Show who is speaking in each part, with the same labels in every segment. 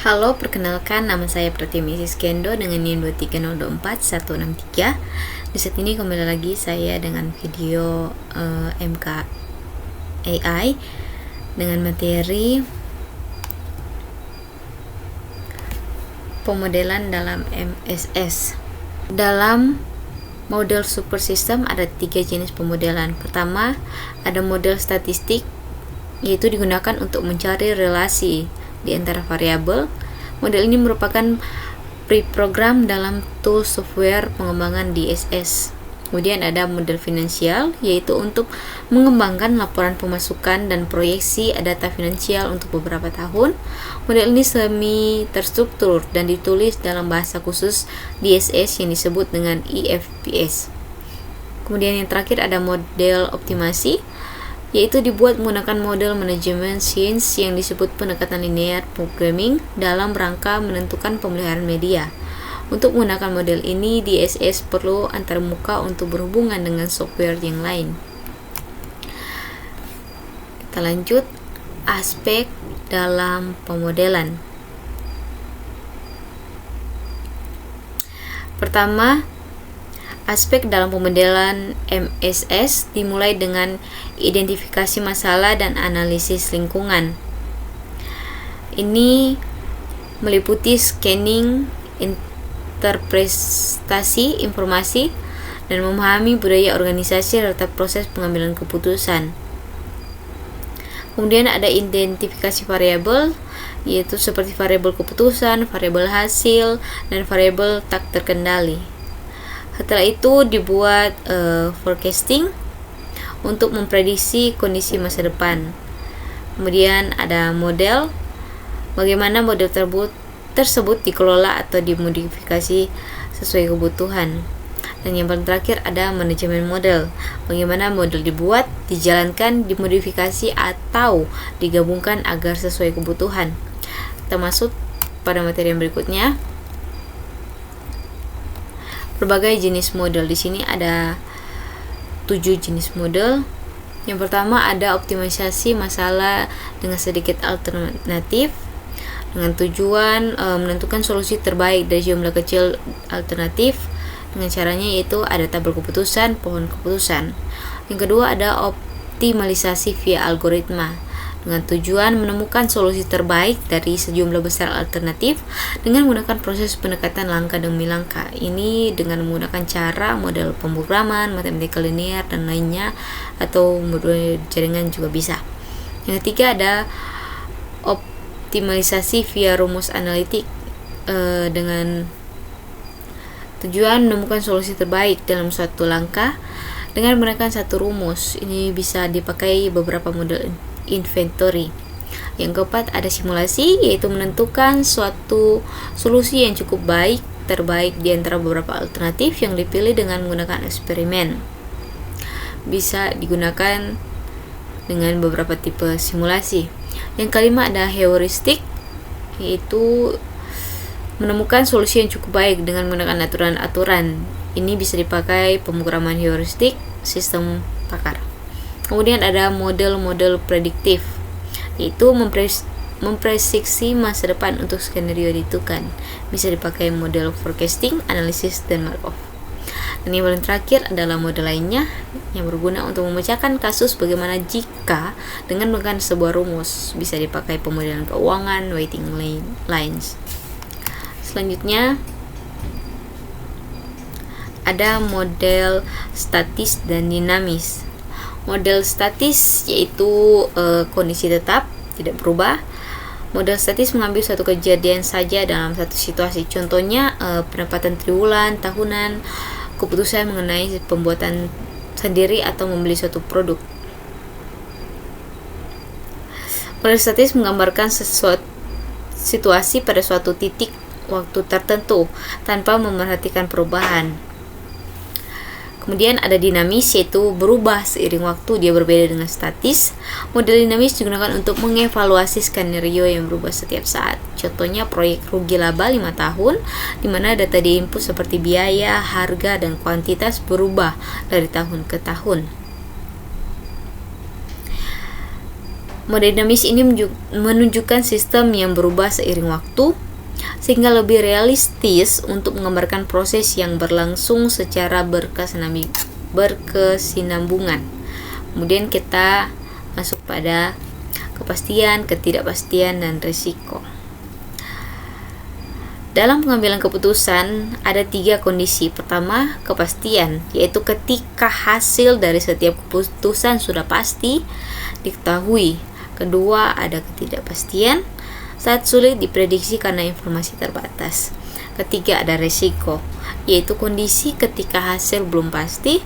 Speaker 1: Halo, perkenalkan nama saya Pratimi Siskendo dengan NIM 23024-163. Di saat ini kembali lagi saya dengan video MK AI dengan materi pemodelan dalam MSS. Dalam model super system ada 3 jenis pemodelan. Pertama, ada model statistik, yaitu digunakan untuk mencari relasi di antara variabel. Model ini merupakan preprogram dalam tool software pengembangan DSS. Kemudian ada model finansial, yaitu untuk mengembangkan laporan pemasukan dan proyeksi data finansial untuk beberapa tahun. Model ini semi terstruktur dan ditulis dalam bahasa khusus DSS yang disebut dengan IFPS. Kemudian yang terakhir ada model optimasi, yaitu dibuat menggunakan model manajemen science yang disebut pendekatan linear programming dalam rangka menentukan pemeliharaan media. Untuk menggunakan model ini, DSS perlu antarmuka untuk berhubungan dengan software yang lain. Kita lanjut, aspek dalam pemodelan. Pertama, aspek dalam pemodelan MSS dimulai dengan identifikasi masalah dan analisis lingkungan. Ini meliputi scanning, interpretasi informasi, dan memahami budaya organisasi serta proses pengambilan keputusan. Kemudian ada identifikasi variabel, yaitu seperti variabel keputusan, variabel hasil, dan variabel tak terkendali. Setelah itu dibuat forecasting untuk memprediksi kondisi masa depan. Kemudian ada model, bagaimana model tersebut dikelola atau dimodifikasi sesuai kebutuhan. Dan yang paling terakhir ada manajemen model, bagaimana model dibuat, dijalankan, dimodifikasi atau digabungkan agar sesuai kebutuhan. Kita masuk pada materi yang berikutnya. Berbagai jenis model. Di sini ada 7 jenis model. Yang pertama ada optimalisasi masalah dengan sedikit alternatif dengan tujuan menentukan solusi terbaik dari jumlah kecil alternatif. Dengan caranya yaitu ada tabel keputusan, pohon keputusan. Yang kedua ada optimalisasi via algoritma dengan tujuan menemukan solusi terbaik dari sejumlah besar alternatif dengan menggunakan proses pendekatan langkah demi langkah. Ini dengan menggunakan cara model pemrograman, matematika linear, dan lainnya, atau model jaringan juga bisa. Yang ketiga ada optimalisasi via rumus analitik dengan tujuan menemukan solusi terbaik dalam suatu langkah dengan menggunakan satu rumus. Ini bisa dipakai beberapa model inventory. Yang keempat ada simulasi, yaitu menentukan suatu solusi yang cukup terbaik di antara beberapa alternatif yang dipilih dengan menggunakan eksperimen. Bisa digunakan dengan beberapa tipe simulasi. Yang kelima ada heuristik, yaitu menemukan solusi yang cukup baik dengan menggunakan aturan-aturan. Ini bisa dipakai pemrograman heuristik sistem pakar. Kemudian ada model-model prediktif, yaitu memprediksi masa depan untuk skenario ditentukan. Bisa dipakai model forecasting, analisis, dan Markov. Dan yang paling terakhir adalah model lainnya yang berguna untuk memecahkan kasus bagaimana jika dengan menggunakan sebuah rumus. Bisa dipakai pemodelan keuangan, weighting lines. Selanjutnya ada model statis dan dinamis. Model statis yaitu kondisi tetap, tidak berubah. Model statis mengambil suatu kejadian saja dalam satu situasi. Contohnya pendapatan triwulan, tahunan, keputusan mengenai pembuatan sendiri atau membeli suatu produk. Model statis menggambarkan sesuatu situasi pada suatu titik waktu tertentu tanpa memerhatikan perubahan. Kemudian ada dinamis, yaitu berubah seiring waktu, dia berbeda dengan statis. Model dinamis digunakan untuk mengevaluasi skenario yang berubah setiap saat. Contohnya proyek rugi laba 5 tahun, di mana data di input seperti biaya, harga, dan kuantitas berubah dari tahun ke tahun. Model dinamis ini menunjukkan sistem yang berubah seiring waktu, sehingga lebih realistis untuk menggambarkan proses yang berlangsung secara berkesinambungan. Kemudian kita masuk pada kepastian, ketidakpastian, dan risiko. Dalam pengambilan keputusan ada 3 kondisi. Pertama, kepastian, yaitu ketika hasil dari setiap keputusan sudah pasti diketahui. Kedua, ada ketidakpastian saat sulit diprediksi karena informasi terbatas. Ketiga, ada risiko, yaitu kondisi ketika hasil belum pasti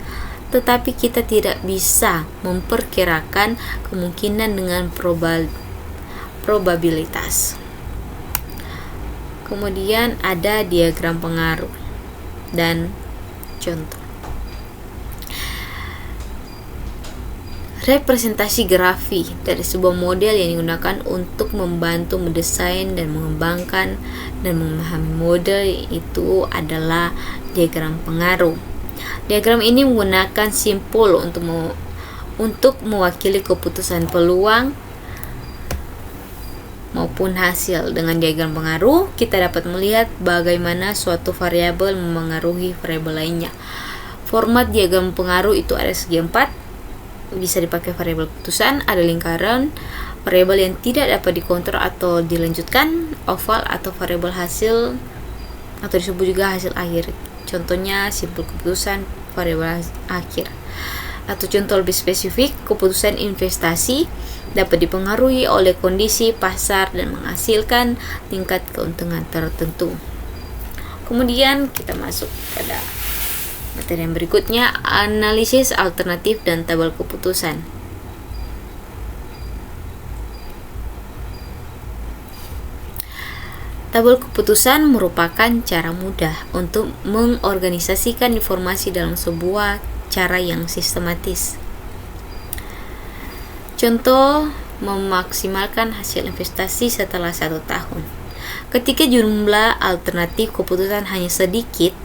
Speaker 1: tetapi kita tidak bisa memperkirakan kemungkinan dengan probabilitas. Kemudian ada diagram pengaruh dan contoh. Representasi grafi dari sebuah model yang digunakan untuk membantu mendesain dan mengembangkan dan memahami model itu adalah diagram pengaruh. Diagram ini menggunakan simpul untuk mewakili keputusan peluang maupun hasil. Dengan diagram pengaruh, kita dapat melihat bagaimana suatu variabel memengaruhi variabel lainnya. Format diagram pengaruh itu ada segi 4. Bisa dipakai variabel keputusan, ada lingkaran, variabel yang tidak dapat dikontrol atau dilanjutkan, oval, atau variabel hasil atau disebut juga hasil akhir. Contohnya simpul keputusan, variabel akhir. Atau contoh lebih spesifik, keputusan investasi dapat dipengaruhi oleh kondisi pasar dan menghasilkan tingkat keuntungan tertentu. Kemudian kita masuk pada materi yang berikutnya, analisis alternatif dan tabel keputusan. Tabel keputusan merupakan cara mudah untuk mengorganisasikan informasi dalam sebuah cara yang sistematis. Contoh, memaksimalkan hasil investasi setelah 1 tahun. Ketika jumlah alternatif keputusan hanya sedikit,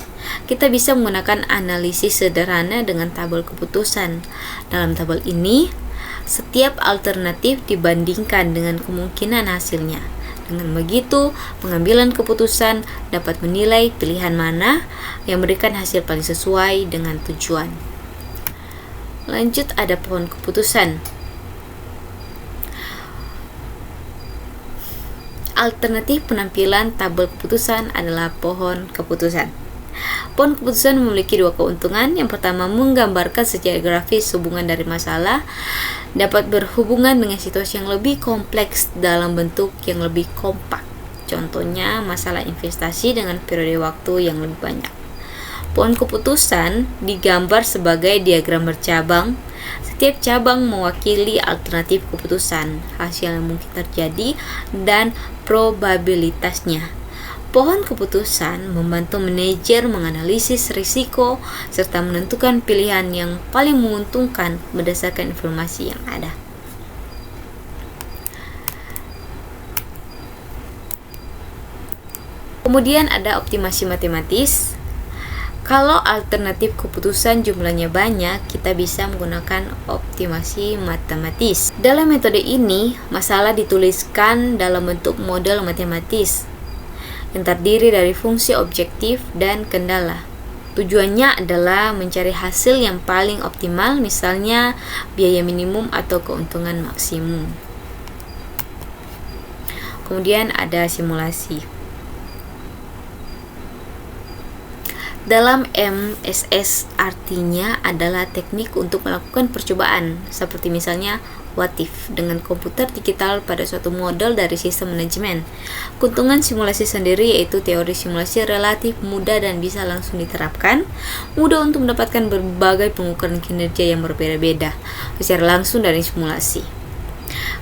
Speaker 1: kita bisa menggunakan analisis sederhana dengan tabel keputusan. Dalam tabel ini, setiap alternatif dibandingkan dengan kemungkinan hasilnya. Dengan begitu, pengambilan keputusan dapat menilai pilihan mana yang memberikan hasil paling sesuai dengan tujuan. Lanjut, ada pohon keputusan. Alternatif penampilan tabel keputusan adalah pohon keputusan. Pohon keputusan memiliki 2 keuntungan. Yang pertama, menggambarkan secara grafis hubungan dari masalah, dapat berhubungan dengan situasi yang lebih kompleks dalam bentuk yang lebih kompak. Contohnya, masalah investasi dengan periode waktu yang lebih banyak. Pohon keputusan digambar sebagai diagram bercabang. Setiap cabang mewakili alternatif keputusan, hasil yang mungkin terjadi, dan probabilitasnya. Pohon keputusan membantu manajer menganalisis risiko serta menentukan pilihan yang paling menguntungkan berdasarkan informasi yang ada. Kemudian ada optimasi matematis. Kalau alternatif keputusan jumlahnya banyak, kita bisa menggunakan optimasi matematis. Dalam metode ini, masalah dituliskan dalam bentuk model matematis yang terdiri dari fungsi objektif dan kendala. Tujuannya adalah mencari hasil yang paling optimal, misalnya biaya minimum atau keuntungan maksimum. Kemudian ada simulasi. Dalam MSS artinya adalah teknik untuk melakukan percobaan, seperti misalnya what if dengan komputer digital pada suatu model dari sistem manajemen. Keuntungan simulasi sendiri yaitu teori simulasi relatif mudah dan bisa langsung diterapkan, mudah untuk mendapatkan berbagai pengukuran kinerja yang berbeda-beda secara langsung dari simulasi.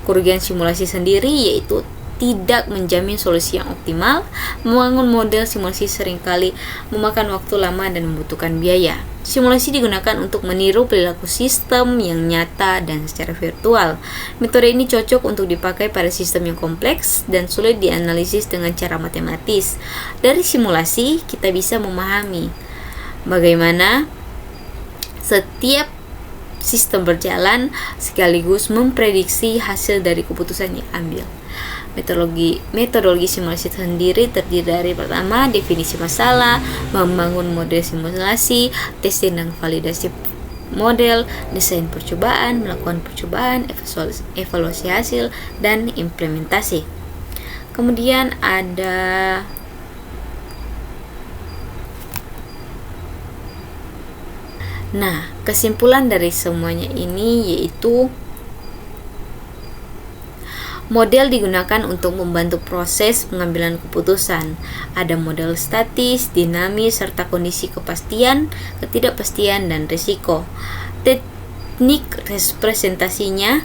Speaker 1: Kerugian simulasi sendiri yaitu tidak menjamin solusi yang optimal. Membangun model simulasi seringkali memakan waktu lama dan membutuhkan biaya. Simulasi digunakan untuk meniru perilaku sistem yang nyata dan secara virtual. Metode ini cocok untuk dipakai pada sistem yang kompleks dan sulit dianalisis dengan cara matematis. Dari simulasi, kita bisa memahami bagaimana setiap sistem berjalan sekaligus memprediksi hasil dari keputusan yang ambil. Metodologi simulasi sendiri terdiri dari pertama, definisi masalah, membangun model simulasi, testing dan validasi model, desain percobaan, melakukan percobaan, evaluasi hasil, dan implementasi. Kemudian ada kesimpulan dari semuanya ini yaitu model digunakan untuk membantu proses pengambilan keputusan. Ada model statis, dinamis, serta kondisi kepastian, ketidakpastian, dan risiko. Teknik representasinya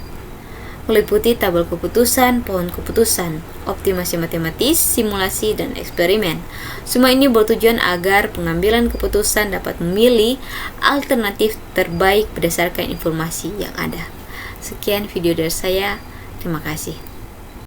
Speaker 1: meliputi tabel keputusan, pohon keputusan, optimasi matematis, simulasi, dan eksperimen. Semua ini bertujuan agar pengambilan keputusan dapat memilih alternatif terbaik berdasarkan informasi yang ada. Sekian video dari saya. Terima kasih.